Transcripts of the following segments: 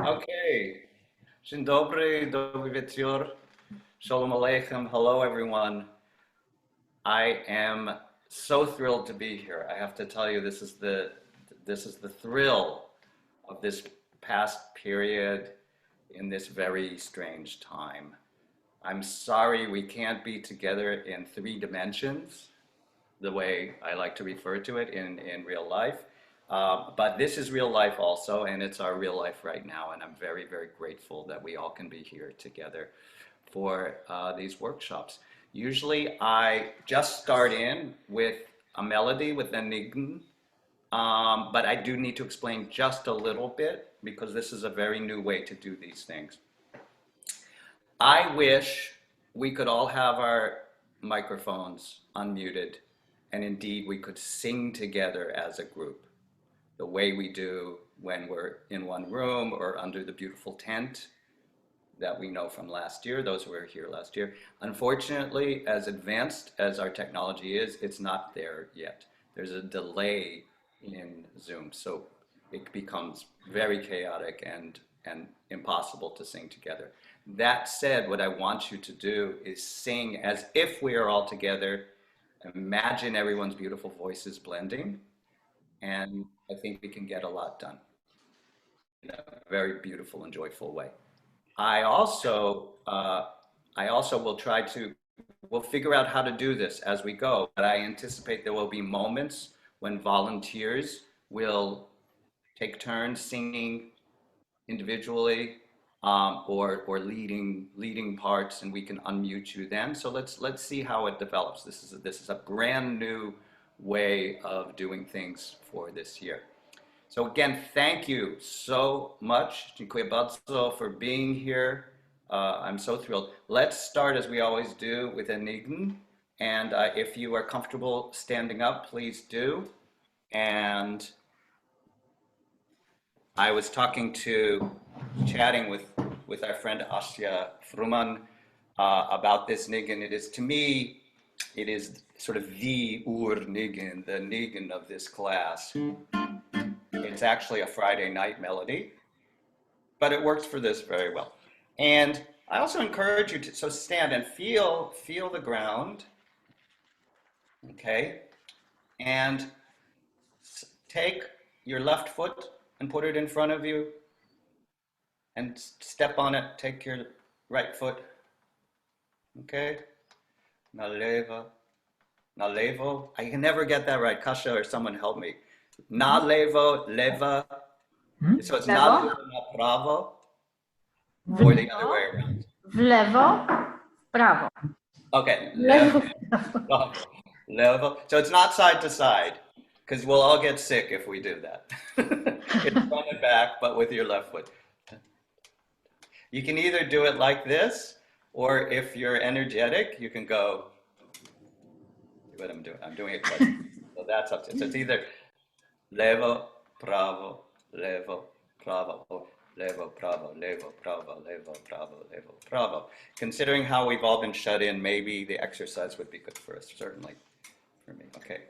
Okay. Dzień dobry, dobry wieczór. Shalom Aleichem. Hello, everyone. I am so thrilled to be here. I have to tell you, this is the thrill of this past period in this very strange time. I'm sorry we can't be together in 3 dimensions, the way I like to refer to it in real life. But this is real life also, and it's our real life right now. And I'm very, very grateful that we all can be here together for these workshops. Usually I just start in with a melody with the niggun, but I do need to explain just a little bit because this is a very new way to do these things. I wish we could all have our microphones unmuted, and indeed we could sing together as a group, the way we do when we're in one room or under the beautiful tent that we know from last year, those who were here last year. Unfortunately, as advanced as our technology is, it's not there yet. There's a delay in Zoom, so it becomes very chaotic and impossible to sing together. That said, what I want you to do is sing as if we are all together. Imagine everyone's beautiful voices blending, and I think we can get a lot done in a very beautiful and joyful way. I also will try to, we'll figure out how to do this as we go, but I anticipate there will be moments when volunteers will take turns singing individually or leading parts, and we can unmute you then. So let's see how it develops. This is a brand new way of doing things for this year. So again, thank you so much, Dziękuję bardzo, for being here. I'm so thrilled. Let's start as we always do with a niggun, and if you are comfortable standing up, please do. And I was chatting with our friend Asya Fruman about this niggun. It is, to me, it is sort of the niggun, the niggun of this class. It's actually a Friday night melody, but it works for this very well. And I also encourage you to, so stand and feel the ground, okay? And take your left foot and put it in front of you and step on it. Take your right foot, okay? Nalevo, I can never get that right. Kasha or someone help me. Nalevo, leva. So it's not levo, not bravo, or the other way around. W lewo, w prawo. Okay, levo. So it's not side to side, because we'll all get sick if we do that. It's front and back, but with your left foot. You can either do it like this, or if you're energetic, you can go. What I'm doing. I'm doing it twice. So that's up to. So it's either levo, bravo, levo, bravo, or levo, bravo, levo, bravo, levo, bravo, levo, bravo. Considering how we've all been shut in, maybe the exercise would be good for us, certainly for me. Okay.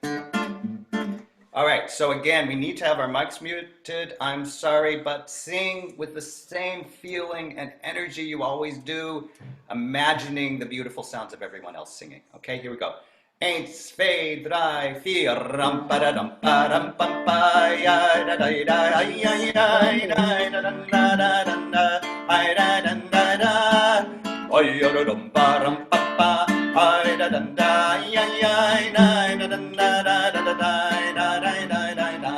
All right, so again, we need to have our mics muted. I'm sorry, but sing with the same feeling and energy you always do, imagining the beautiful sounds of everyone else singing. Okay, here we go. Eins, zwei, drei, vier, ram, pa, da, dum, pa, ram, pam, pa, ya, da, da, da, ya, ya, da, da, da, da, da, da, da, da, da, da, oh, ya, da, dum, pa, ram, pa, pa, ay, da, da, da, ya, ya, da, da, da, da, da, da, da, da, da, da, da, da,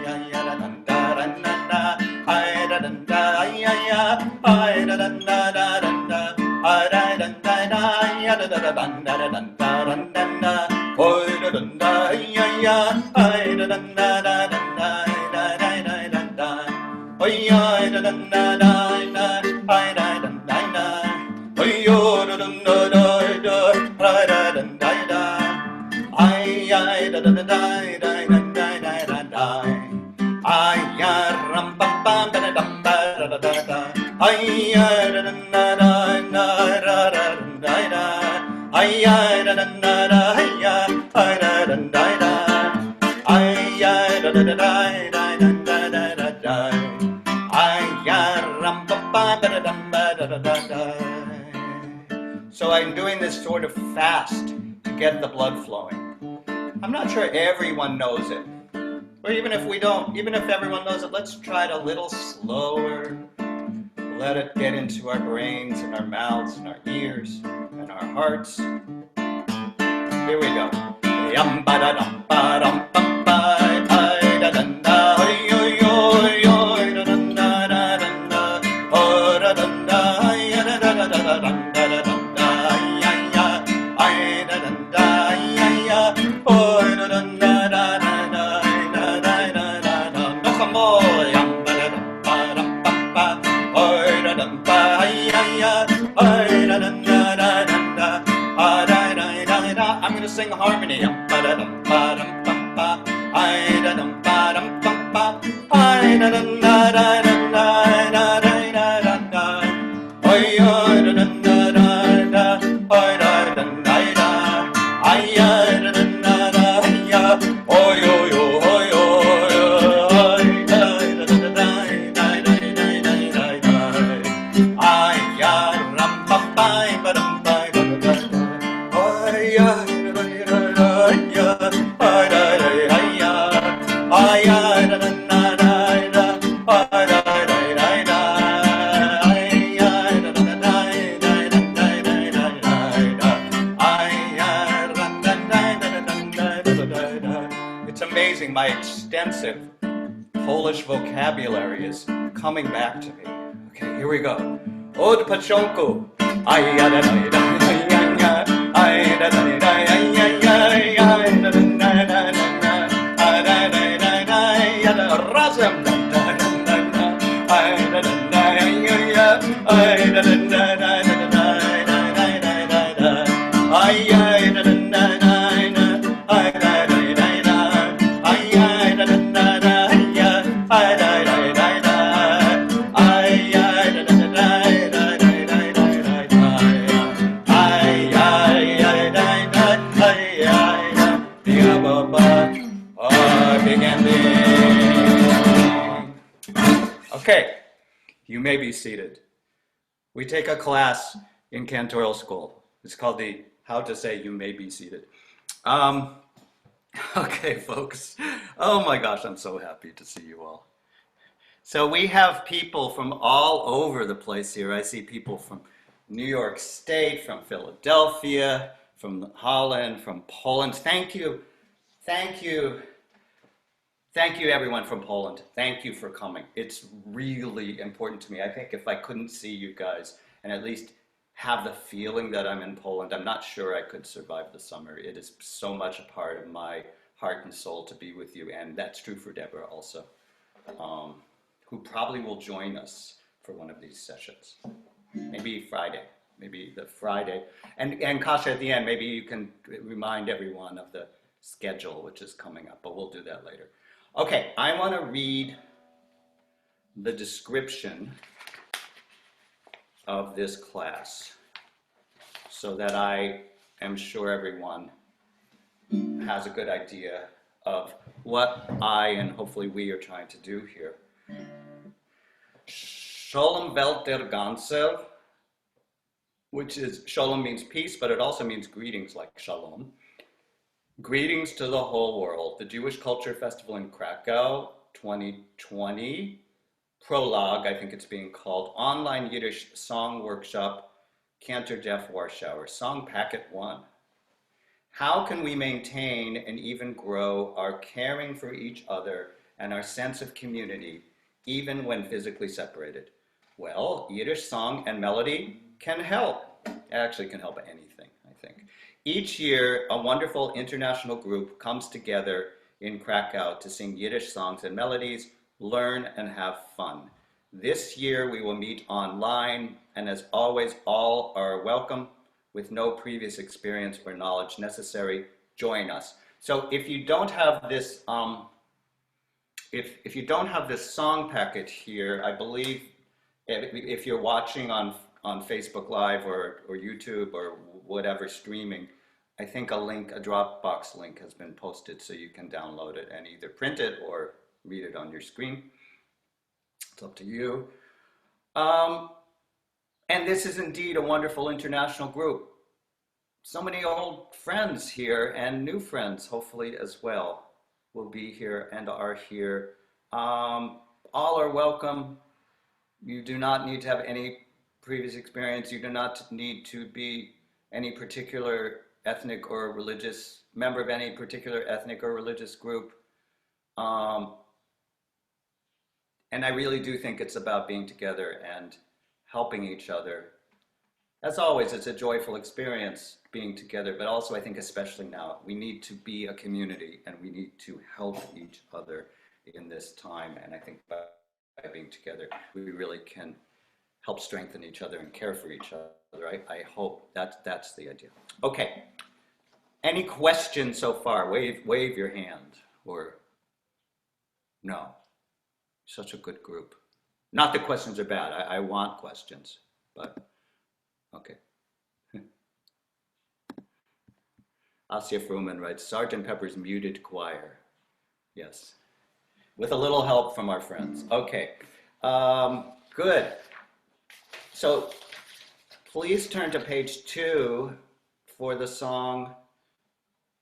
ya, ya, da, da, da, da, da, ay, da, da, da, ya, ya, ay, da, da, da, da, da, ay, da, da, da, da, ya, da, da, da, da, da, da. So I'm doing this sort of fast to get the blood flowing. I'm not sure everyone knows it. Or even if we don't, even if everyone knows it, let's try it a little slower. Let it get into our brains and our mouths and our ears and our hearts. Here we go. Yum ba da dum ba dum bum ba da dum da yo yo yo da dum da da dum da oh da dum da ya da da da da dum da da dum da ya ya I da dum da ya ya oh da dum da da da da da da da da no como yum ba da dum ba dum bum ba oh da dum ba ya ya oh da dum da da dum da ah da da da da. I'm gonna sing harmony. Ba da dum ba dum bum ba I da dum ba dum bum ba I da dum da da da da da da da da oi da dum da da da oi da dum da da I da dum da da ya oi oi oi oi da da da da da da da I ram ba ba dum ba da da oi ya It's amazing, my extensive Polish vocabulary is coming back to me. Okay, here we go. Od początku. Razem. Okay, you may be seated. We take a class in cantoral school. It's called the How to Say You May Be Seated. Okay, folks. Oh my gosh, I'm so happy to see you all. So we have people from all over the place here. I see people from New York State, from Philadelphia, from Holland, from Poland. Thank you. Thank you. Thank you, everyone from Poland. Thank you for coming. It's really important to me. I think if I couldn't see you guys and at least have the feeling that I'm in Poland, I'm not sure I could survive the summer. It is so much a part of my heart and soul to be with you, and that's true for Deborah also, who probably will join us for one of these sessions. Maybe Friday, maybe the Friday. And Kasha, at the end, maybe you can remind everyone of the schedule, which is coming up, but we'll do that later. Okay, I want to read the description of this class so that I am sure everyone has a good idea of what I and hopefully we are trying to do here. Shalom Welt der Ganze, which is, shalom means peace, but it also means greetings like shalom. Greetings to the whole world. The Jewish Culture Festival in Krakow 2020, Prologue, I think it's being called, Online Yiddish Song Workshop, Cantor Jeffem Warschauerem, Song Packet 1. How can we maintain and even grow our caring for each other and our sense of community, even when physically separated? Well, Yiddish song and melody can help. It actually can help anything, I think. Each year, a wonderful international group comes together in Krakow to sing Yiddish songs and melodies, learn and have fun. This year, we will meet online, and as always, all are welcome. With no previous experience or knowledge necessary, join us. So if you don't have this, if you don't have this song packet here, I believe if you're watching on Facebook Live or YouTube or whatever streaming, I think a link, a Dropbox link has been posted so you can download it and either print it or read it on your screen. It's up to you. And this is indeed a wonderful international group. so many old friends here and new friends, hopefully as well, will be here and are here. All are welcome. You do not need to have any previous experience. You do not need to be any particular ethnic or religious member of any particular ethnic or religious group. And I really do think it's about being together and helping each other. As always, it's a joyful experience being together, but also I think especially now, we need to be a community and we need to help each other in this time. And I think by being together, we really can help strengthen each other and care for each other. I hope that's the idea. Okay. Any questions so far? Wave your hand or no. Such a good group. Not that questions are bad. I want questions, but okay. Asya Fruman writes, Sergeant Pepper's Muted Choir. Yes. With a little help from our friends. Okay. Good. So please turn to page 2 for the song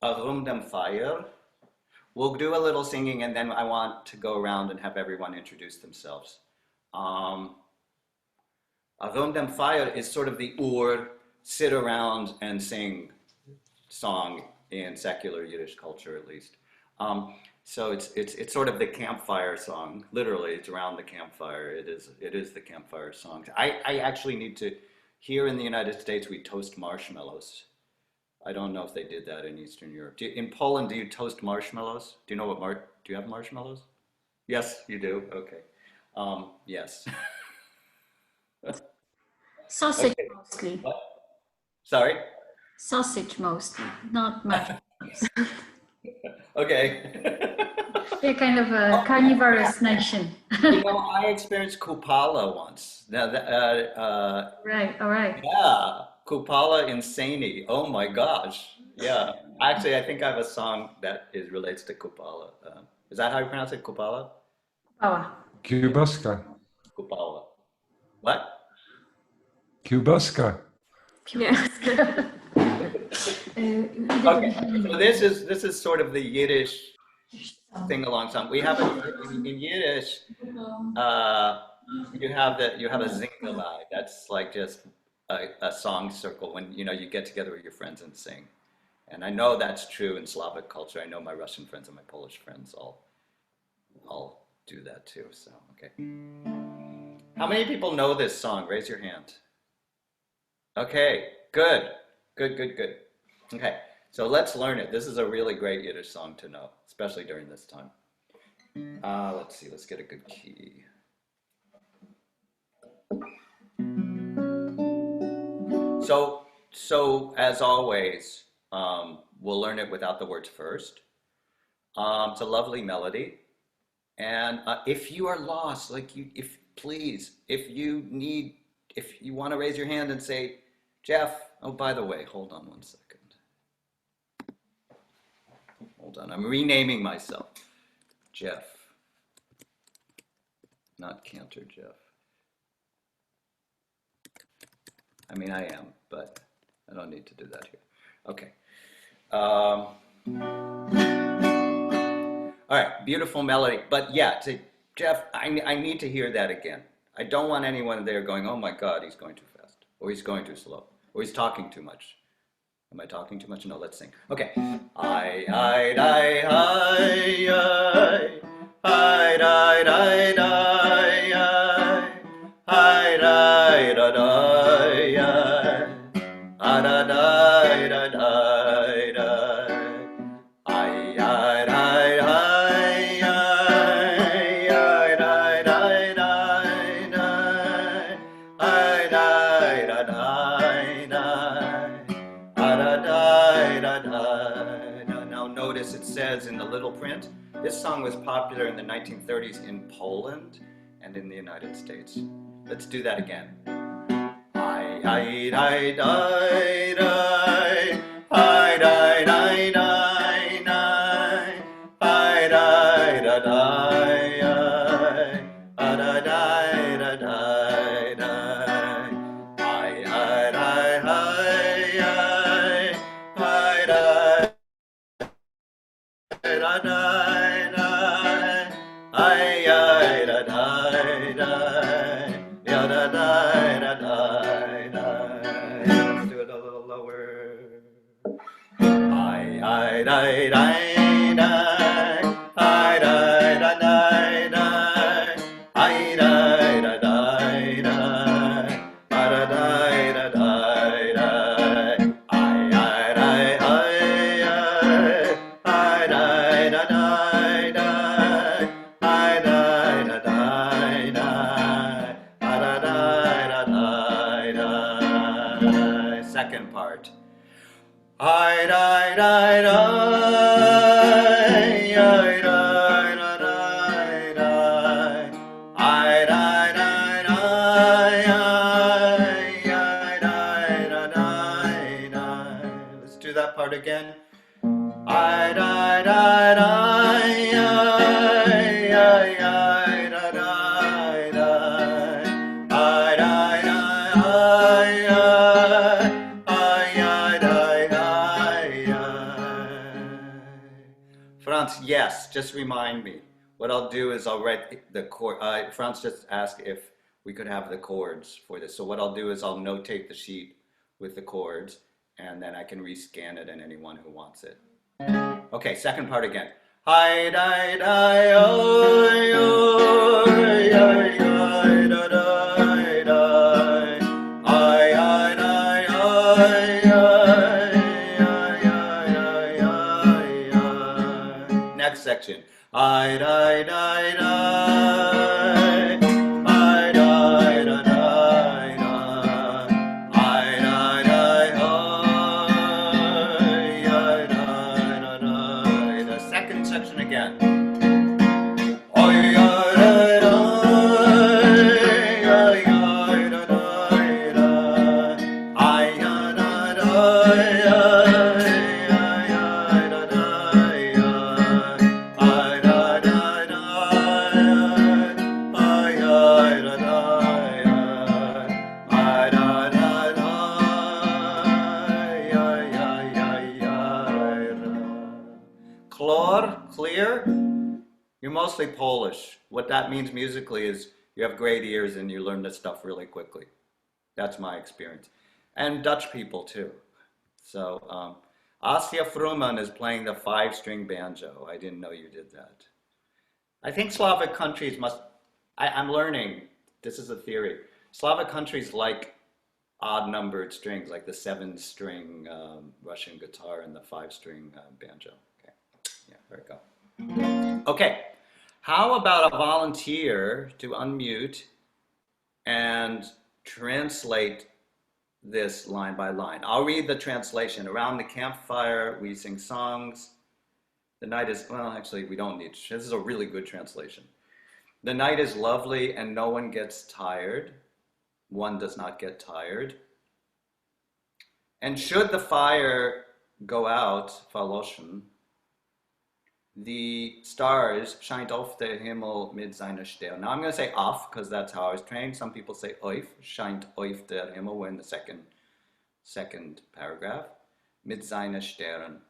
Arum dem Fire. We'll do a little singing and then I want to go around and have everyone introduce themselves. Arum dem Fire is sort of the sit around and sing song in secular Yiddish culture, at least. So it's sort of the campfire song. Literally, it's around the campfire. It is the campfire song. I actually need to. Here in the United States, we toast marshmallows. I don't know if they did that in Eastern Europe. In Poland, do you toast marshmallows? Do you know do you have marshmallows? Yes, you do. Okay. Yes. Sausage Okay. mostly. What? Sorry? Sausage mostly, not mushrooms. Okay. They're kind of a carnivorous nation. You know, I experienced Kupala once. Now, Right, all right. yeah, Kupala Insani. Oh my gosh. Yeah. Actually, I think I have a song that relates to Kupala. Is that how you pronounce it? Kupala? Power. Kiełbaska. Kupala. What? Kiełbaska. Yes. Okay. So this is sort of the Yiddish sing-along song. We have in Yiddish. You have a zingalai. That's like just a song circle when you get together with your friends and sing. And I know that's true in Slavic culture. I know my Russian friends and my Polish friends all do that too. So okay. How many people know this song? Raise your hand. Okay. Good. Okay. So let's learn it. This is a really great Yiddish song to know, especially during this time. Let's see. Let's get a good key. So as always, we'll learn it without the words first. It's a lovely melody, and if you are lost, if you want to raise your hand and say, Jeff. Oh, by the way, hold on one second. Hold on, I'm renaming myself. Jeff, not Cantor Jeff. I mean, I am, but I don't need to do that here. Okay. All right, beautiful melody. But yeah, Jeff, I need to hear that again. I don't want anyone there going, oh my God, he's going too fast, or he's going too slow, or he's talking too much. Am I talking too much? No, let's sing. Okay. I, Now notice it says in the little print, this song was popular in the 1930s in Poland and in the United States. Let's do that again. da da da, ay da da da, ya da da da da. Let's do it a little lower. I da da da, I da da da da, I da da da da, I da da da da, I da da da, I da da da da, I da da da da. Second part. I da da da, I da da da da, I da da da, let's do that part again. I da da da, I da da da, I da Franz, yes, just remind me. What I'll do is I'll write the chord. Franz just asked if we could have the chords for this. So what I'll do is I'll notate the sheet with the chords, and then I can rescan it and anyone who wants it. Okay, second part again. Hi, di, di, oh, oh, oh, da, da, da. Next section. I die die die. I die die die. I die die die. The second section again. Clear? You're mostly Polish. What that means musically is you have great ears and you learn this stuff really quickly. That's my experience. And Dutch people too. So Asja Fruman is playing the 5-string banjo. I didn't know you did that. I think Slavic countries must, I'm learning, this is a theory. Slavic countries like odd-numbered strings, like the 7-string Russian guitar and the 5-string banjo. Okay, yeah, there we go. Okay, how about a volunteer to unmute and translate this line by line? I'll read the translation. Around the campfire, we sing songs. The night is, well, actually, we don't need, this is a really good translation. The night is lovely and no one gets tired. One does not get tired. And should the fire go out, verloschen, the stars scheint auf der Himmel mit seiner Stern. Now I'm going to say auf because that's how I was trained. Some people say auf, scheint auf der Himmel. We're in the second paragraph. Mit seiner Stern.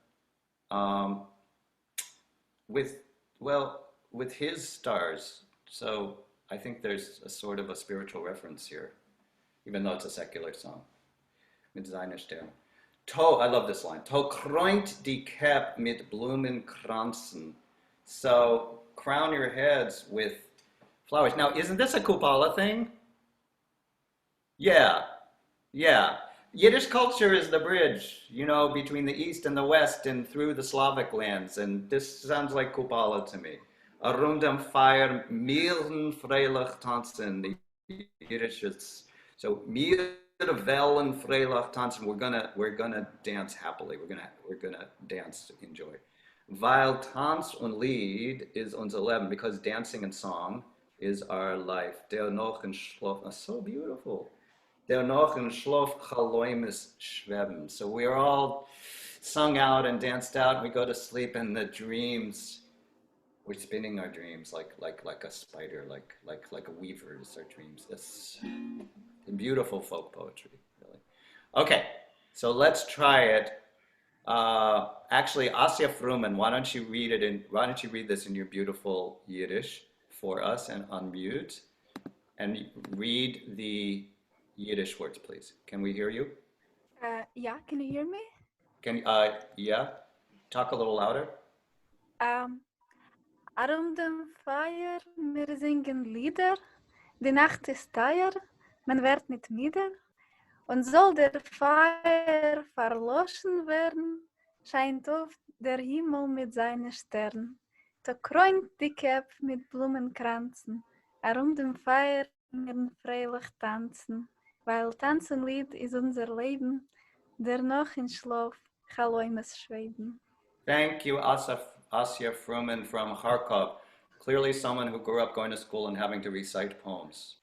With his stars. So I think there's a sort of a spiritual reference here, even though it's a secular song. Mit seiner Stern. I love this line. To krönt die Kap mit Blumenkranzen. So crown your heads with flowers. Now, isn't this a Kupala thing? Yeah. Yiddish culture is the bridge, between the East and the West and through the Slavic lands. And this sounds like Kupala to me. Rundum fire milden freilich tanzen. The Yiddish is, so mir Wellen freilich tanzen. We're gonna dance happily. We're gonna dance, enjoy. Weil Tanz und Lied is unser Leben, because dancing and song is our life. Der noch in Schlaf, that's so beautiful. Der noch in Schlaf Chaloimes schweben. So we're all sung out and danced out, and we go to sleep, and the dreams, we're spinning our dreams like a spider, like a weaver is our dreams. It's beautiful folk poetry, really. Okay, so let's try it Actually, Asya Fruman, why don't you read this in your beautiful Yiddish for us and unmute and read the Yiddish words, please. Can we hear you? Yeah, can you hear me? Yeah, talk a little louder. Around dem Feuer, wir singen Lieder. Die Nacht ist teuer, man wird nicht müde. Und soll der Feuer verloschen werden, scheint auf der Himmel mit seinen Sternen. Da kreunt die Käpp mit Blumenkranzen. Around dem Feuer wir freilich tanzen, weil Tanzenlied ist unser Leben, der noch in Schlaf Chaläumes schweben. Thank you, Asya Fruman from Kharkov. Clearly someone who grew up going to school and having to recite poems.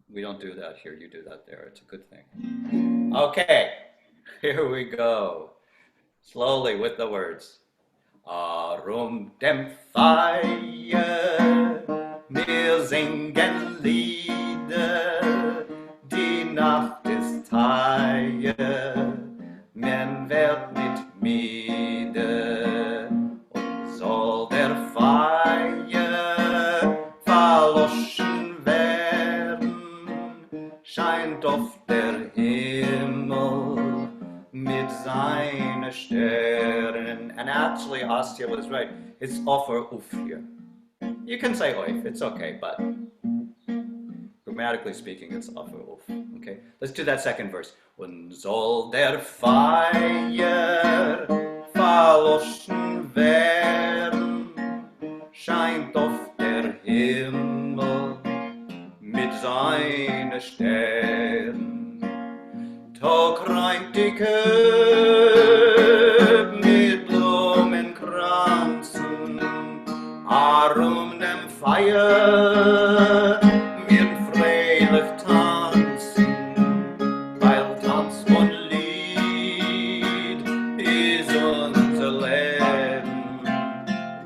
We don't do that here, you do that there, it's a good thing. Okay, here we go. Slowly with the words. Arum dem Feuer, wir singen Lieder, die Nacht ist teuer, man wird nicht müde, und soll der Feuer verloschen werden, scheint auf der Himmel mit seinen Sternen. And actually, Asya was right. It's offer uf here. You can say oif, it's okay, but grammatically speaking, it's offer uf. Okay, let's do that second verse. Und soll der Feuer verloschen werden, scheint auf der Himmel mit seinen Sternen. Tag reint die Köp mit Blumenkranzen, arum dem Feuer wir freilich tanzen, weil Tanz und Lied ist unser Leben,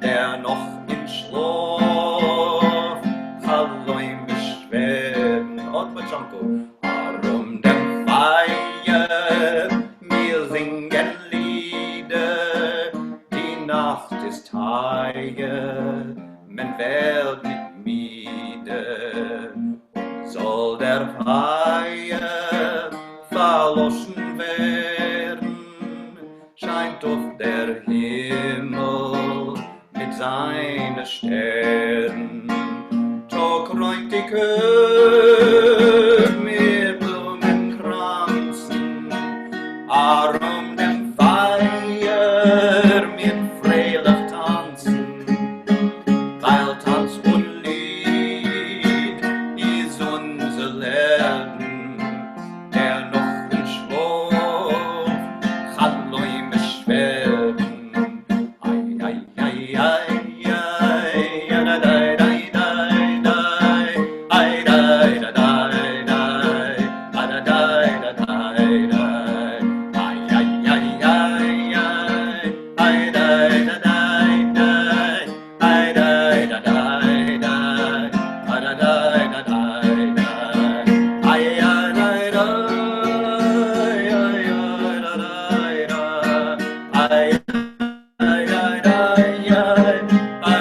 der noch im Schlaf allein beschweben. Und mit Janko, arum dem Feuer wir singen Lieder, die Nacht ist teuer, man wird nicht müde, soll der Feuer verloschen werden, scheint auf der Himmel mit seinen Sternen. Tag räumt die Köp mit Blumenkranzen, arum dem Feuer mit freilich tanzen, weil Tanz und Lied ist unser Leben, der noch im Schlaf Chaläume schweben. Ai, ai, ai, ai, ai, ja, da, da, da, da, da, ai, da, da, da, da, da, da, da, da, da, da, ai, ai, ai, ai, ai, ai, da, da, da, da, ai, da, da, da, da, da, da, da, da, da, ai, ai, da, da, ai, ai, da, da, da, ai,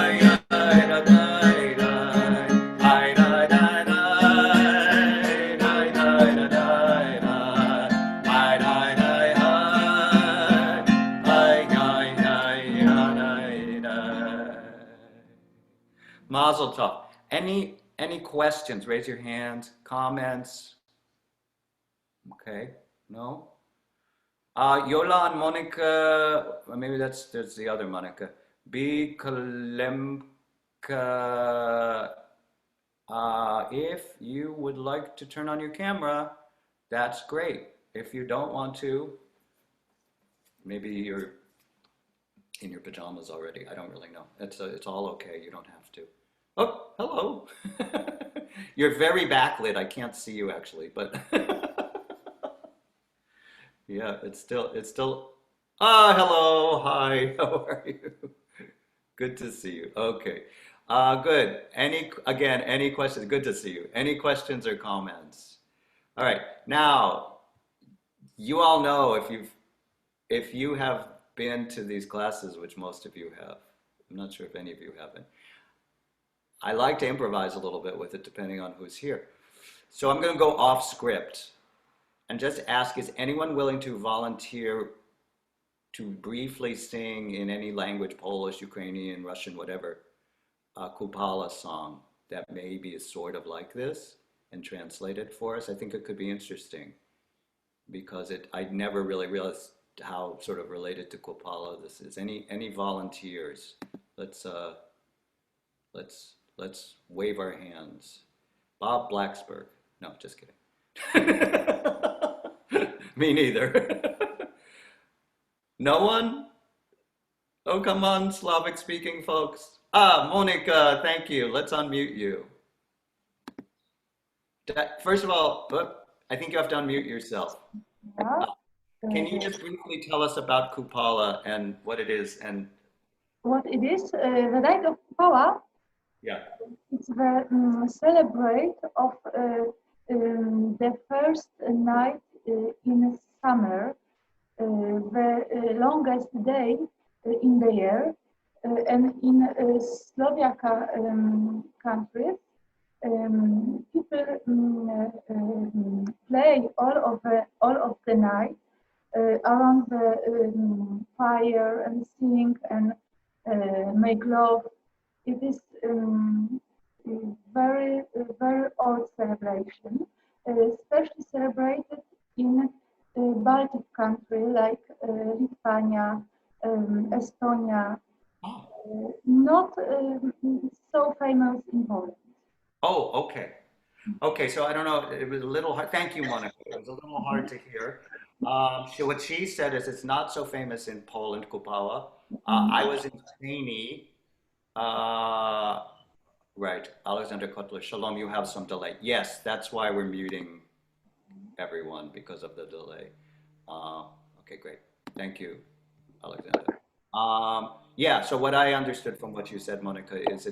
Mazel tov. Any questions? Raise your hand. Comments? Okay. No? Yola and Monica, maybe that's the other Monica. B. Kalemka, if you would like to turn on your camera, that's great. If you don't want to, maybe you're in your pajamas already. I don't really know. It's all okay. You don't have to. Oh, hello. You're very backlit. I can't see you actually, but yeah, it's still. Ah, hello. Hi. How are you? Good to see you. Okay. Good. Any questions? Good to see you. Any questions or comments? All right. Now, you all know if you have been to these classes, which most of you have. I'm not sure if any of you haven't. I like to improvise a little bit with it depending on who's here. So I'm going to go off script and just ask, is anyone willing to volunteer to briefly sing in any language, Polish, Ukrainian, Russian, whatever, a Kupala song that maybe is sort of like this and translate it for us? I think it could be interesting because I never really realized how sort of related to Kupala this is. Any volunteers? Let's wave our hands. Bob Blacksburg. No, just kidding. Me neither. No one? Oh, come on, Slavic speaking folks. Ah, Monica, thank you. Let's unmute you. First of all, I think you have to unmute yourself. Can you just briefly tell us about Kupala and what it is and what it is? The night of Kupala. Yeah. It's the celebrate of the first night in summer, the longest day in the year, and in Slovak countries, people play all of the night around the fire and sing and make love. It is very old celebration, especially celebrated in Baltic country like Lithuania, Estonia. Not so famous in Poland. Oh, okay. Okay, so I don't know, it was a little hard. Thank you, Monica. It was a little hard to hear. So what she said is it's not so famous in Poland, Kupala. I was in Spain. Right, Alexander Kotler. Shalom, you have some delay. Yes, that's why we're muting everyone because of the delay. Okay, great. Thank you, Alexander. Yeah, so what I understood from what you said, Monica, is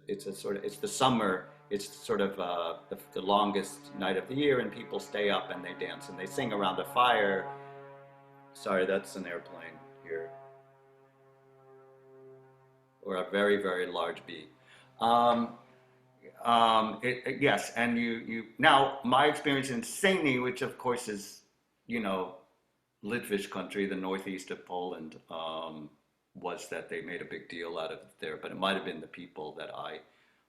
it's the summer, it's sort of the longest night of the year, and people stay up and they dance and they sing around the fire. Sorry, that's an airplane here. Or a very, very large bee. Yes, and you now my experience in Sejny, which of course is, you know, Litvish country, the northeast of Poland, was that they made a big deal out of it there, but it might have been the people that I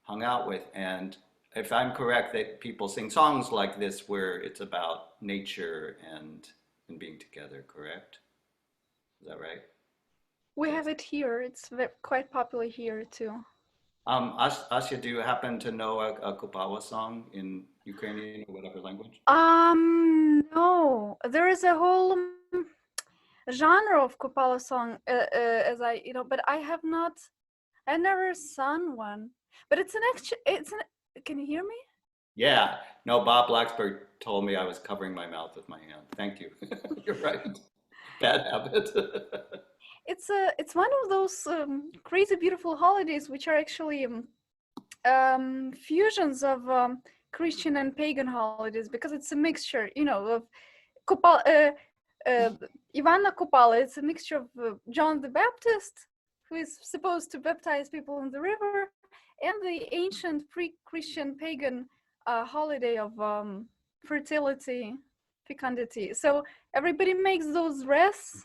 hung out with. And if I'm correct, that people sing songs like this where it's about nature and being together, correct? Is that right? We have it here. It's quite popular here too. Asya, do you happen to know a Kupala song in Ukrainian or whatever language? No. There is a whole genre of Kupala song, but I never sung one. But can you hear me? Yeah. No, Bob Blacksburg told me I was covering my mouth with my hand. Thank you. You're right. Bad habit. It's one of those crazy beautiful holidays which are actually fusions of Christian and pagan holidays, because it's a mixture, of Ivana Kupala. It's a mixture of John the Baptist, who is supposed to baptize people in the river, and the ancient pre-Christian pagan holiday of fertility, fecundity. So everybody makes those wreaths,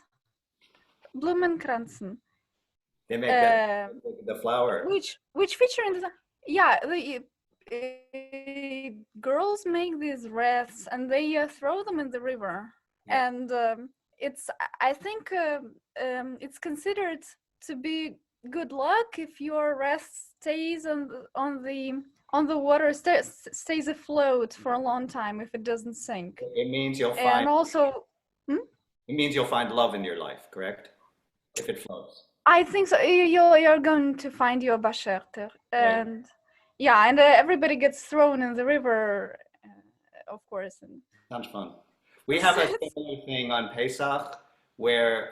Blumenkranzen. They make the flower. Which feature in the girls make these wreaths and they throw them in the river, and I think it's considered to be good luck if your wreath stays on the water, stays afloat for a long time if it doesn't sink. It means you'll find. And also, it means you'll find love in your life, correct? If it floats. I think so. You're going to find your basherter, and and everybody gets thrown in the river, of course. And sounds fun. We have a similar thing on Pesach where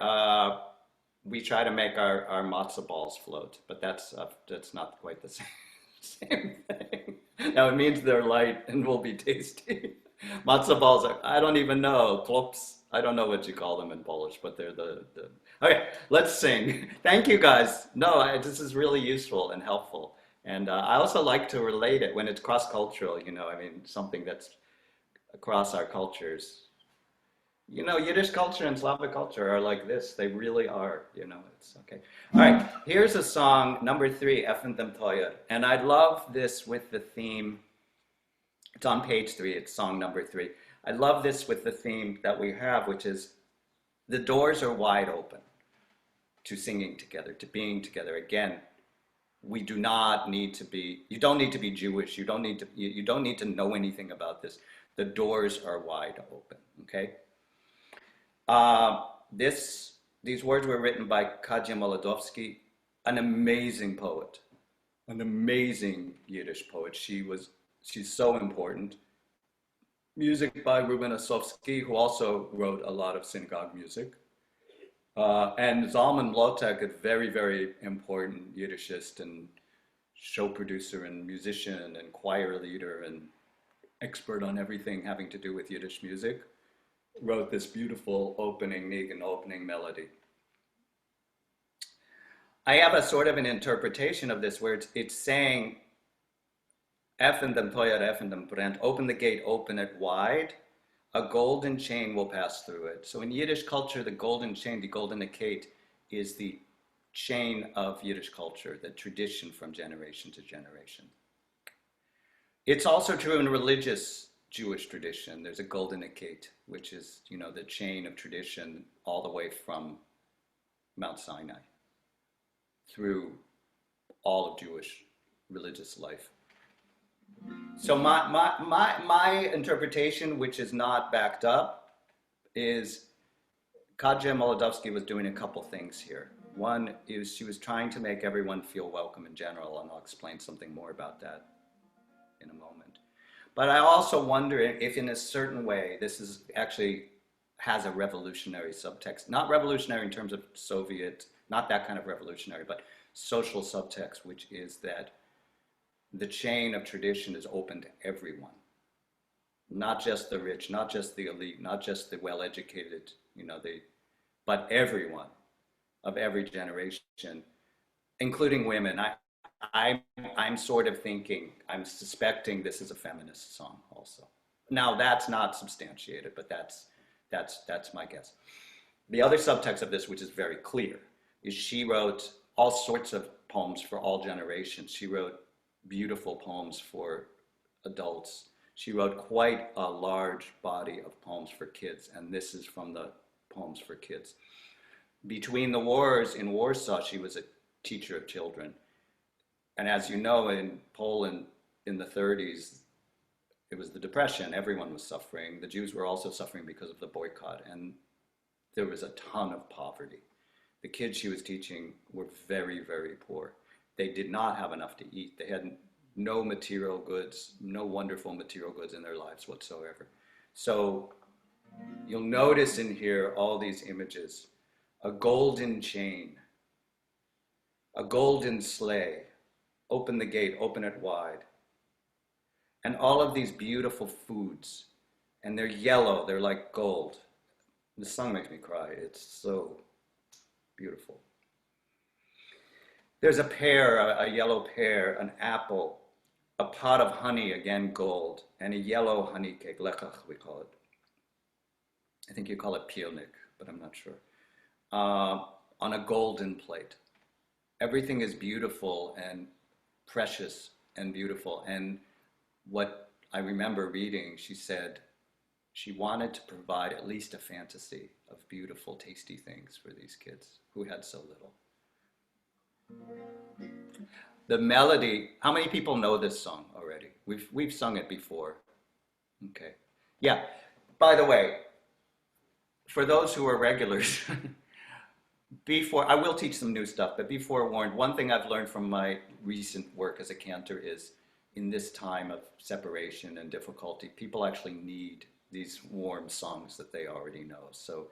we try to make our matzah balls float, but that's not quite the same thing. Now it means they're light and will be tasty. Matzah balls I don't even know, klops. I don't know what you call them in Polish, but they're Okay, let's sing. Thank you guys. No, this is really useful and helpful. And I also like to relate it when it's cross-cultural, you know, I mean, something that's across our cultures. You know, Yiddish culture and Slavic culture are like this. They really are, you know, it's okay. All right, here's a song, number 3, Effen dem Teuer. And I love this with the theme. It's on page 3, it's song number 3. I love this with the theme that we have, which is the doors are wide open to singing together, to being together. Again, we do not need to be, you don't need to be Jewish. You don't need to know anything about this. The doors are wide open, okay? These words were written by Kadia Molodowski, an amazing poet, an amazing Yiddish poet. She's so important. Music by Ruben Osofsky, who also wrote a lot of synagogue music. And Zalman Lotek, a very, very important Yiddishist and show producer and musician and choir leader and expert on everything having to do with Yiddish music, wrote this beautiful opening nigun, opening melody. I have a sort of an interpretation of this where it's saying, Effen dem Teuer, Effen dem brennt, open the gate, open it wide, a golden chain will pass through it. So in Yiddish culture, the golden chain, the golden akate, is the chain of Yiddish culture, the tradition from generation to generation. It's also true in religious Jewish tradition. There's a golden akate, which is, you know, the chain of tradition all the way from Mount Sinai through all of Jewish religious life. So my interpretation, which is not backed up, is Kadia Molodowski was doing a couple things here. One is she was trying to make everyone feel welcome in general, and I'll explain something more about that in a moment. But I also wonder if in a certain way, this is actually has a revolutionary subtext, not revolutionary in terms of Soviet, not that kind of revolutionary, but social subtext, which is that the chain of tradition is open to everyone, not just the rich, not just the elite, not just the well-educated, you know, but everyone of every generation, including women. I'm sort of thinking, I'm suspecting this is a feminist song also. Now that's not substantiated, but that's my guess. The other subtext of this, which is very clear, is she wrote all sorts of poems for all generations. She wrote beautiful poems for adults. She wrote quite a large body of poems for kids, and this is from the poems for kids. Between the wars in Warsaw, she was a teacher of children. And as you know, in Poland in the 30s, it was the Depression. Everyone was suffering. The Jews were also suffering because of the boycott, and there was a ton of poverty. The kids she was teaching were very, very poor. They did not have enough to eat. They had no material goods, no wonderful material goods in their lives whatsoever. So you'll notice in here all these images: a golden chain, a golden sleigh, open the gate, open it wide, and all of these beautiful foods, and they're yellow, they're like gold. This song makes me cry. It's so beautiful. There's a pear, a yellow pear, an apple, a pot of honey, again gold, and a yellow honey cake, lechach we call it. I think you call it pielnik, but I'm not sure. On a golden plate. Everything is beautiful and precious and beautiful. And what I remember reading, she said she wanted to provide at least a fantasy of beautiful, tasty things for these kids who had so little. The melody, how many people know this song already? We've sung it before. Okay. Yeah. By the way, for those who are regulars, I will teach some new stuff, but be forewarned, one thing I've learned from my recent work as a cantor is in this time of separation and difficulty, people actually need these warm songs that they already know. So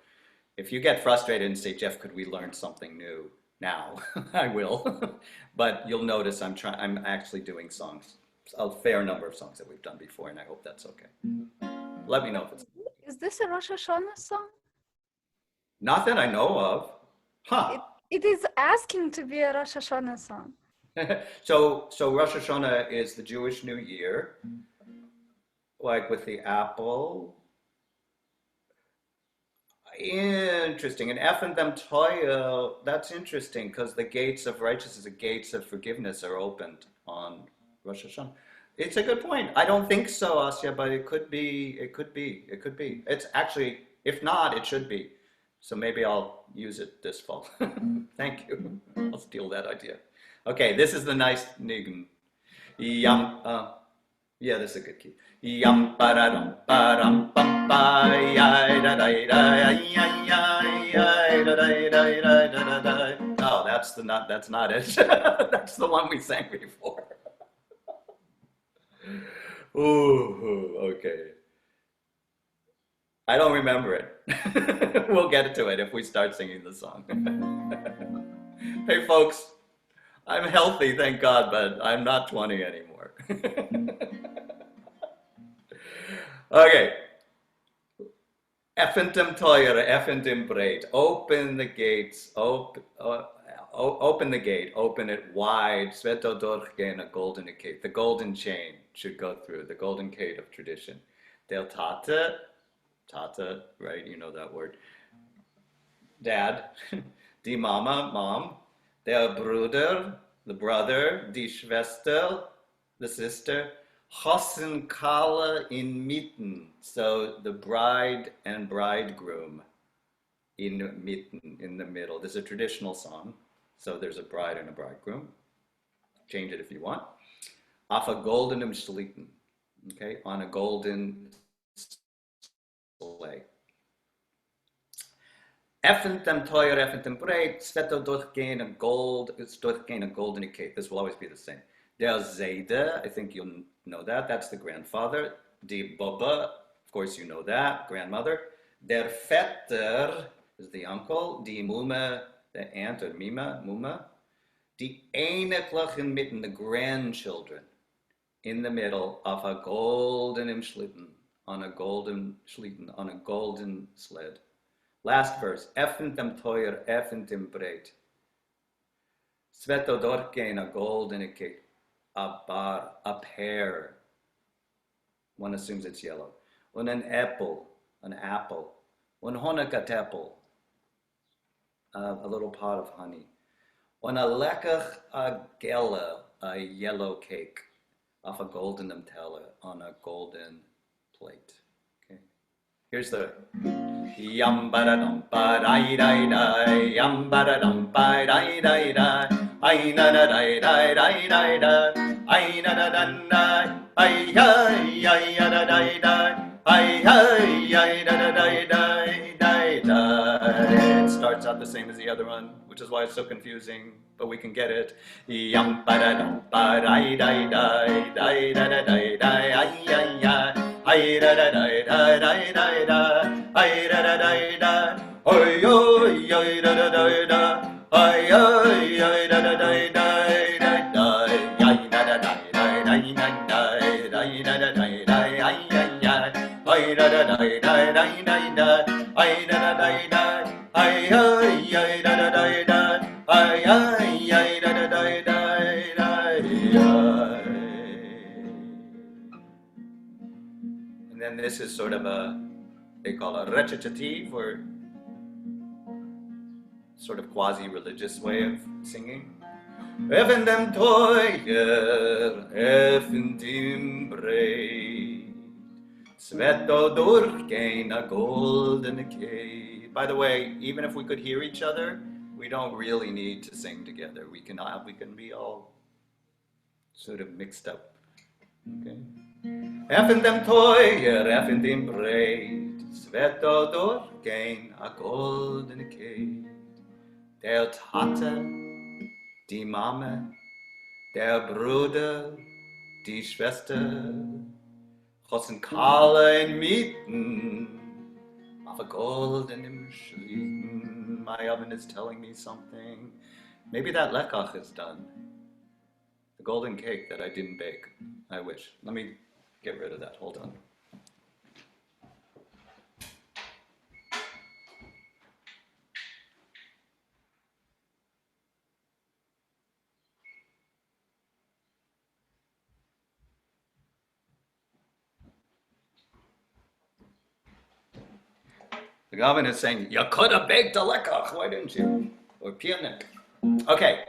if you get frustrated and say, Jeff, could we learn something new? Now, I will, but you'll notice I'm actually doing songs, a fair number of songs that we've done before, and I hope that's okay. Let me know if it's... Is this a Rosh Hashanah song? Not that I know of. Huh. It is asking to be a Rosh Hashanah song. So Rosh Hashanah is the Jewish New Year, like with the apple. Interesting. And Ephraim Toya, that's interesting because the gates of righteousness, the gates of forgiveness are opened on Rosh Hashanah. It's a good point. I don't think so, Asya, but it could be, it could be, it could be. It's actually, if not, it should be. So maybe I'll use it this fall. Thank you. I'll steal that idea. Okay, this is the nice nigun. Yeah, this is a good key. Yum ba-da-dum ba-dum bum ba ya da da da ya ya da da da da da. Oh, that's not it. That's the one we sang before. Ooh, okay. I don't remember it. We'll get to it if we start singing the song. Hey folks, I'm healthy, thank God, but I'm not 20 anymore. Okay. Effentum toyer, effentum breit. Open the gates, open the gate, open it wide. Sveto dorchgen, a golden gate. The golden chain should go through, the golden gate of tradition. Del tate, right? You know that word. Dad. Die Mama, mom. Der Bruder, the brother. Die Schwester, the sister. Hossen Kala in mitten. So the bride and bridegroom in mitten, in the middle. This is a traditional song. So there's a bride and a bridegroom. Change it if you want. Auf a goldenem Schlitten. Okay, on a golden sleigh. Effentem teuer, effentem breit, sveto durchgehen a gold, it's durchgehen a golden cake. This will always be the same. Der Zayde, I think you'll know that. That's the grandfather. Die Baba, of course you know that, grandmother. Der Vetter is the uncle. Die Mumme, the aunt or Muma. Die Eneklach in mitten, the grandchildren. In the middle of a golden Schlitten, on a golden Schlitten, on a golden sled. Last verse, effentem teuer, effentem breit. Sveto dorken, a golden cake. A bar, a pear. One assumes it's yellow. Und an apple. Und Honekateppel, a little pot of honey. Und a lekkach a gelle, a yellow cake, off a golden teller on a golden plate. Okay. Here's the yum ba da dum ba dai dai dai, yum ba da dum ba dai dai dai, ai na da dai dai dai dai dai, ai na da da dai, ai ai ai da dai dai, ai ai ai da dai dai dai dai. It starts out the same as the other one, which is why it's so confusing, but we can get it. Yum ba da dum ba dai dai dai, dai da da dai dai, ai ai ai. Ay da da da da da da da, ay da da da da, ay ay ay da da da da, ay ay ay da da da da da da, ay da da da da da da da, ay da da da da, ay ay ay, ay da da da da da da, ay da da da da, ay ay ay da da da da, ay ay ay da da da da. And this is sort of they call a recitative, or sort of quasi-religious way of singing. Effen dem teuer, effen dem breit, sveto durchgehen a golden cave. By the way, even if we could hear each other, we don't really need to sing together. We can be all sort of mixed up. Okay. Effen dem teuer, effen dem breit, sveto durchgehen a golden cave. Der Tate, die Mama, der Bruder, die Schwester, gossen Kale in mitten, auf a golden Schlitten. My oven is telling me something. Maybe that lekach is done. The golden cake that I didn't bake. I wish. Let me get rid of that. Hold on. The governor is saying, you could have baked a lekach, why didn't you? Or pianik. Okay.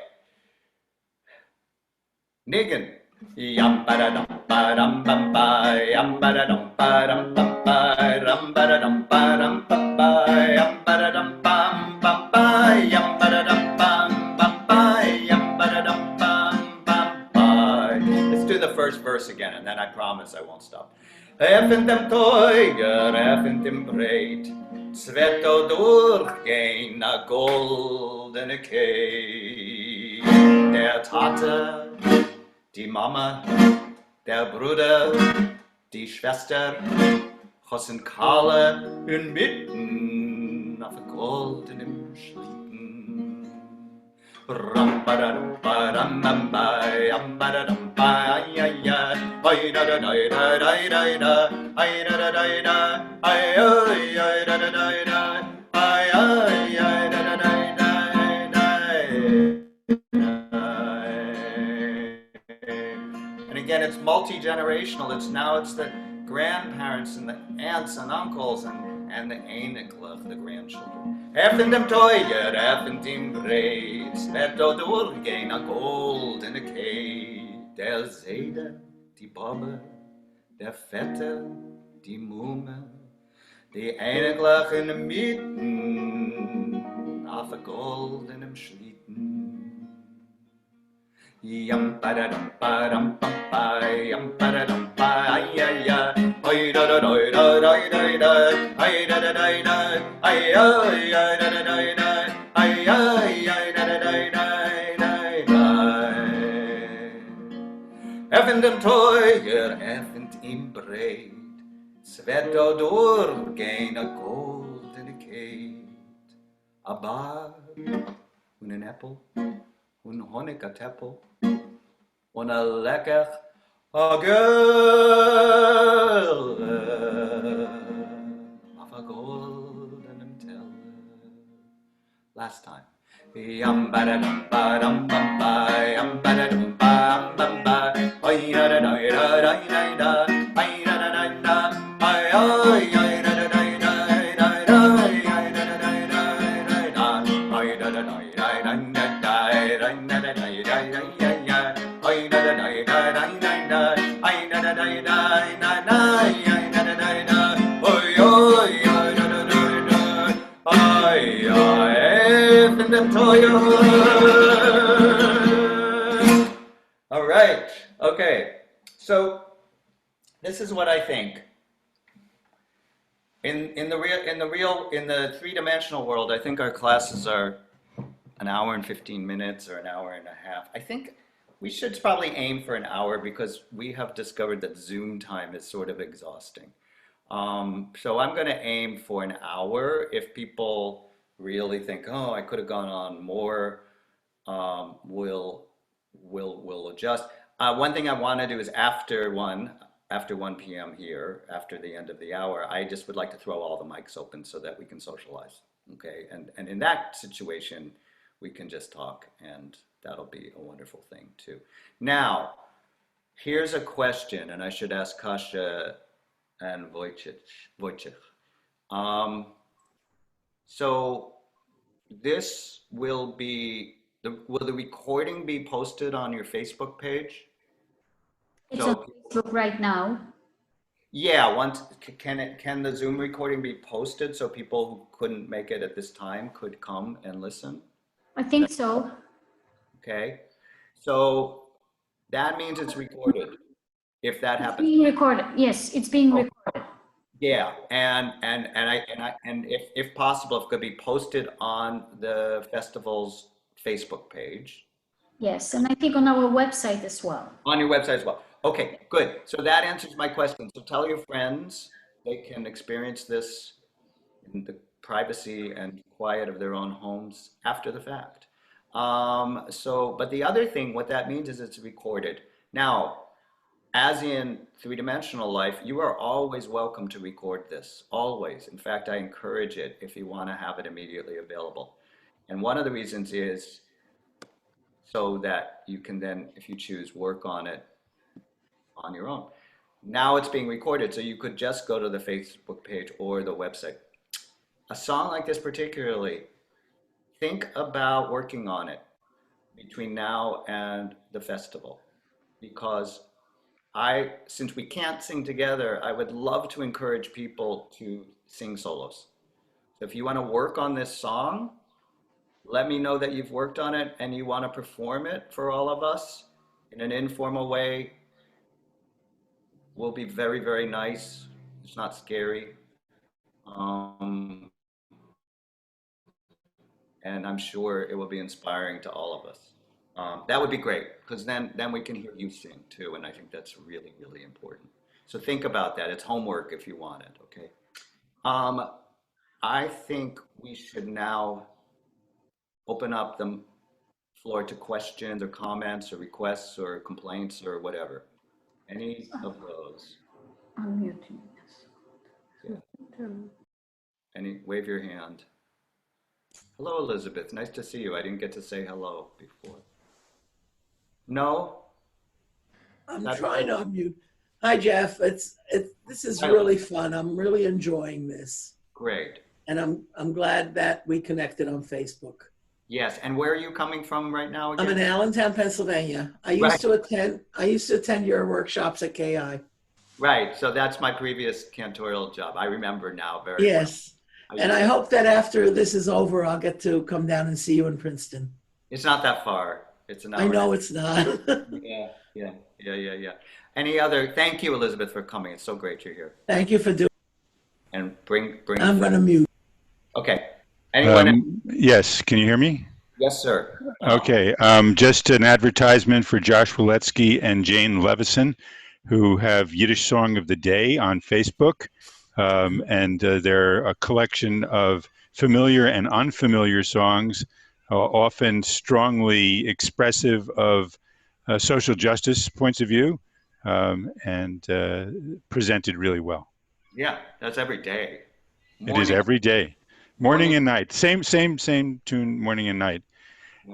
Niggin. Yam ba da dum ba dum bum ba, yam ba da dum ba dum bum ba, rum ba da dum ba dum bum ba, yam ba da dum bum bum ba, yam ba da dum bum bum ba, yam ba da dum bum bum ba. Let's do the first verse again, and then I promise I won't stop. Even dem Teuger, even dem Breit, Sveto durchgehen a goldene Kei. Der Tate, die Mama, der Bruder, die Schwester, gossen Kalle inmitten auf goldenem Schlitten. Ram-ba-da-dum-ba-dum-bum-ba, yam-ba-da-dum-ba, ay-ay-ay, ay-da-da-da-da-da-da-da, ay-da-da-da-da, ay-ay-ay-da-da-da-da, and again, it's multi-generational. It's the grandparents and the aunts and uncles and the einiglach, the grandchildren. Effen dem Teuer, effen dem Breit, Sveto durchgehen a goldene Kei. Der Seide, die Bobbe, der Fette, die Mumme, die einiglach in den Mitten, auf a goldenem Schlitten. Yam ba da dum ba dum bum ba, yam ba da dum ba, ay ay ay, ay da da da da da da da, ay da da da da, ay ay ay da da da da, ay ay ay da da da da da. Effen dem Teuer, effen im Breit, Sveto durchgehen a goldene Kei. A bar und an Apple und Honig a Teppel. Und a lecker a girl auf a goldenem teller. Last time. Yam ba da dum ba dum bum ba, yam ba da dum ba bum ba, ay da da da da da da, ay da da da da, ay ay ay da da da da da, ay da da da da da, ay da da da da da da, ay da da da da da. All right. Okay. So this is what I think. In the three-dimensional world, I think our classes are an hour and 15 minutes or an hour and a half. I think we should probably aim for an hour because we have discovered that Zoom time is sort of exhausting. So I'm going to aim for an hour. If people really think, oh, I could have gone on more, we'll adjust. One thing I want to do is after 1 p.m. here, after the end of the hour, I just would like to throw all the mics open so that we can socialize. Okay, and in that situation, we can just talk, and that'll be a wonderful thing too. Now, here's a question, and I should ask Kasia and Wojciech. So this will the recording be posted on your Facebook page? It's on Facebook right now. Yeah, can the Zoom recording be posted so people who couldn't make it at this time could come and listen? I think so. Okay, so that means it's recorded. If that happens, It's being recorded. Yes, it's being recorded. yeah, and if possible, if it could be posted on the festival's Facebook page. Yes, and I think on our website as well. On your website as well. Okay, good. So that answers my question. So tell your friends they can experience this in the privacy and quiet of their own homes after the fact. But the other thing, what that means is it's recorded. Now, as in three-dimensional life, you are always welcome to record this, always. In fact, I encourage it if you want to have it immediately available. And one of the reasons is so that you can then, if you choose, work on it on your own. Now it's being recorded, so you could just go to the Facebook page or the website. a song like this particularly, think about working on it between now and the festival, because since we can't sing together, I would love to encourage people to sing solos. So if you want to work on this song, let me know that you've worked on it and you want to perform it for all of us in an informal way. Will be very, very nice. It's not scary. And I'm sure it will be inspiring to all of us. That would be great, because then we can hear you sing too, and I think that's really, really important. So think about that. It's homework if you want it, okay? I think we should now open up the floor to questions or comments or requests or complaints or whatever. Any of those? Unmuting. Wave your hand. Hello, Elizabeth. Nice to see you. I didn't get to say hello before. No? I'm trying to unmute. Hi, Jeff. This is really fun. I'm really enjoying this. Great. And I'm glad that we connected on Facebook. Yes. And where are you coming from right now again? I'm in Allentown, Pennsylvania. I used to attend your workshops at KI. Right. So that's my previous cantorial job. I remember now very well. Yes. And I hope that after this is over, I'll get to come down and see you in Princeton. It's not that far. It's an hour. I know it's not. Yeah. Any other? Thank you, Elizabeth, for coming. It's so great you're here. Thank you for doing. And bring. I'm going to mute. Okay. Anyone? Yes. Can you hear me? Yes, sir. Okay. Just an advertisement for Josh Waletsky and Jane Levison, who have Yiddish Song of the Day on Facebook. And they're a collection of familiar and unfamiliar songs, often strongly expressive of social justice points of view, and presented really well. Yeah, that's every day. It is every day, morning and night. Same tune, morning and night.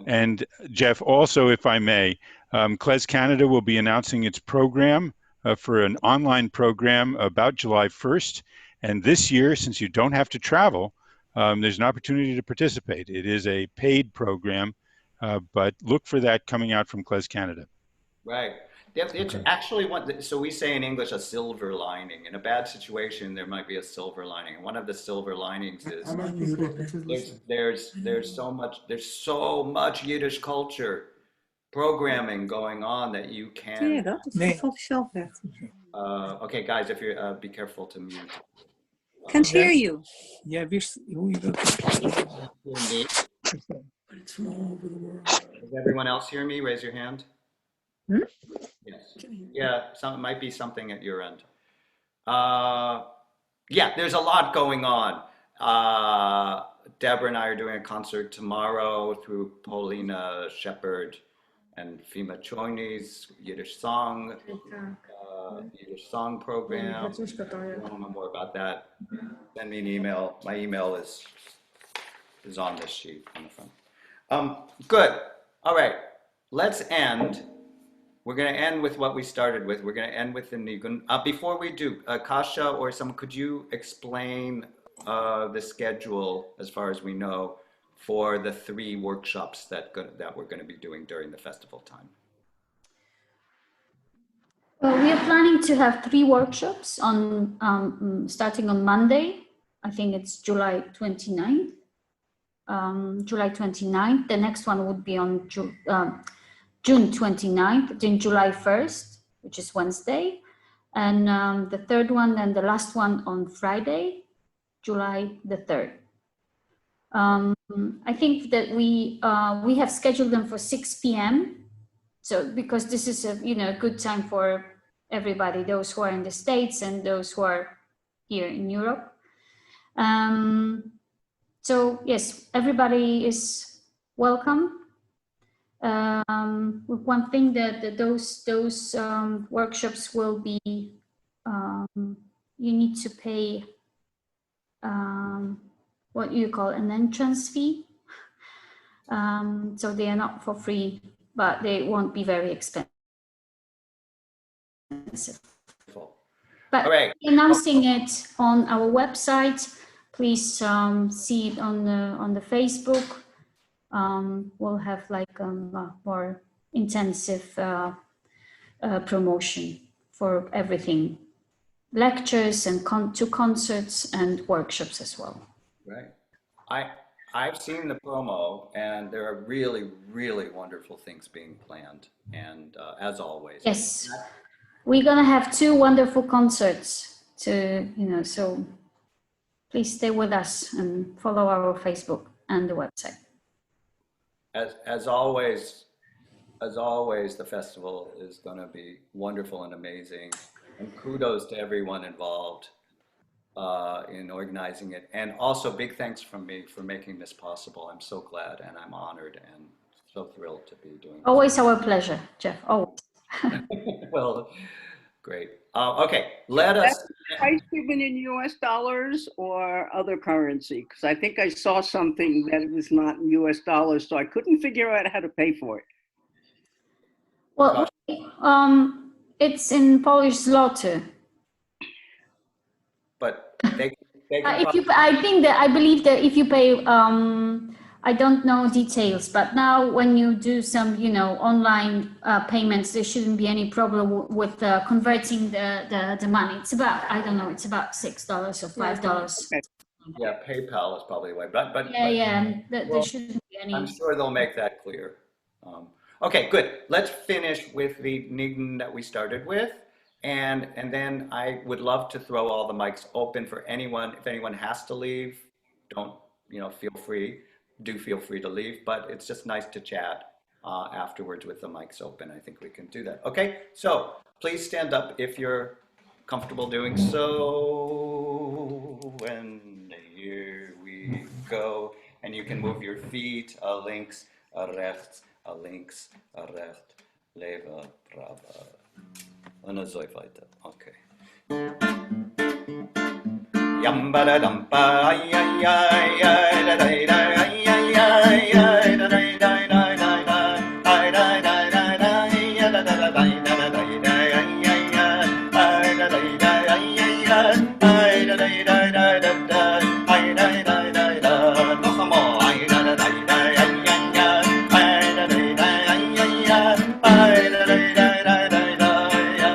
And Jeff, also, if I may, CLES Canada will be announcing its program for an online program about July 1st. And this year, since you don't have to travel, there's an opportunity to participate. It is a paid program, but look for that coming out from CLES Canada. Right. It's actually so we say in English a silver lining. In a bad situation, there might be a silver lining. And one of the silver linings is there's so much Yiddish culture programming going on that you can. Okay, guys, if you be careful to mute. Can't hear you. Yeah, It's from all over the world. Does everyone else hear me? Raise your hand. Yes. Yeah, it might be something at your end. Yeah, there's a lot going on. Deborah and I are doing a concert tomorrow through Paulina Shepard and Fima Choini's Yiddish Song program. If you want to know more about that, send me an email. My email is on this sheet on the front. Good. All right. Let's end. We're going to end with what we started with. We're going to end with the Nigun. Before we do, Kasha or someone, could you explain the schedule, as far as we know, for the 3 workshops that we're going to be doing during the festival time? Well, we are planning to have 3 workshops on starting on Monday. I think it's July 29th. The next one would be on June 29th, then July 1st, which is Wednesday. And the third one and the last one on Friday, July the 3rd. I think that we have scheduled them for 6 p.m. So because this is a good time for everybody, those who are in the States and those who are here in Europe. So yes, everybody is welcome. One thing that those workshops will be, you need to pay what you call an entrance fee. So they are not for free, but they won't be very expensive. But All right. announcing it on our website, please see it on the Facebook. We'll have like a more intensive promotion for everything, lectures and two concerts and workshops as well. Right. I've seen the promo, and there are really, really wonderful things being planned. And as always, yes, we're gonna have 2 wonderful concerts so please stay with us and follow our Facebook and the website. As always, the festival is going to be wonderful and amazing. And kudos to everyone involved in organizing it. And also big thanks from me for making this possible. I'm so glad, and I'm honored and so thrilled to be doing this. Always our pleasure, Jeff, always. Well, great. Okay, let us. Price given in US dollars or other currency? Because I think I saw something that it was not in US dollars, so I couldn't figure out how to pay for it. Well, it's in Polish zloty. But they can I believe that if you pay, I don't know details, but now when you do some, online payments, there shouldn't be any problem with converting the money. It's about, I don't know, it's about $6 or $5. Okay. Yeah, PayPal is probably the way, but There shouldn't be any. I'm sure they'll make that clear. Okay, good. Let's finish with the Nign that we started with. And then I would love to throw all the mics open for anyone. If anyone has to leave, don't, feel free. Do feel free to leave, but it's just nice to chat afterwards with the mics open. I think we can do that. Okay, so please stand up if you're comfortable doing so. And here we go. And you can move your feet, links, rechts, links, rechts, leva, prava. Und so weiter. Okay. Yambada dampa, ay ay ay ay da da da ay ay ay ay da da da da da da ay da da da da ya da da da da da da da ay ay ay ay da da da ay ay ay da da da da da da ay da da da da noch einmal ay da da da ay ay ay da da da ay ay ay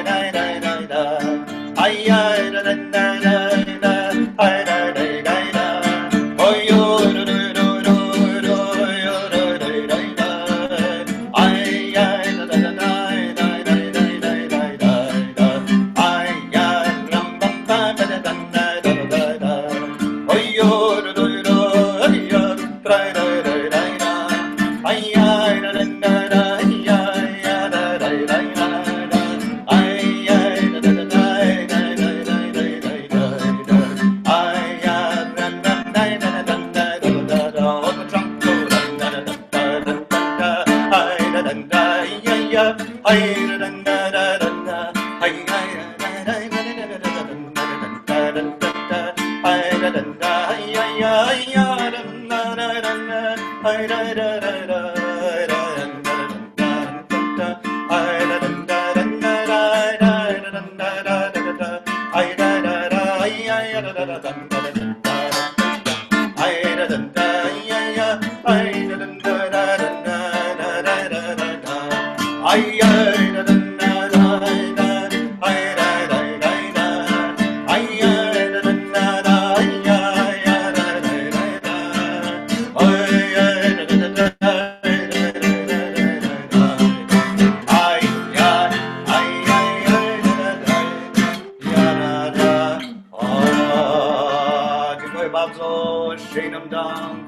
da da da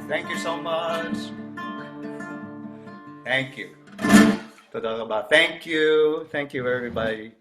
Thank you so much. Thank you. Thank you. Thank you, everybody.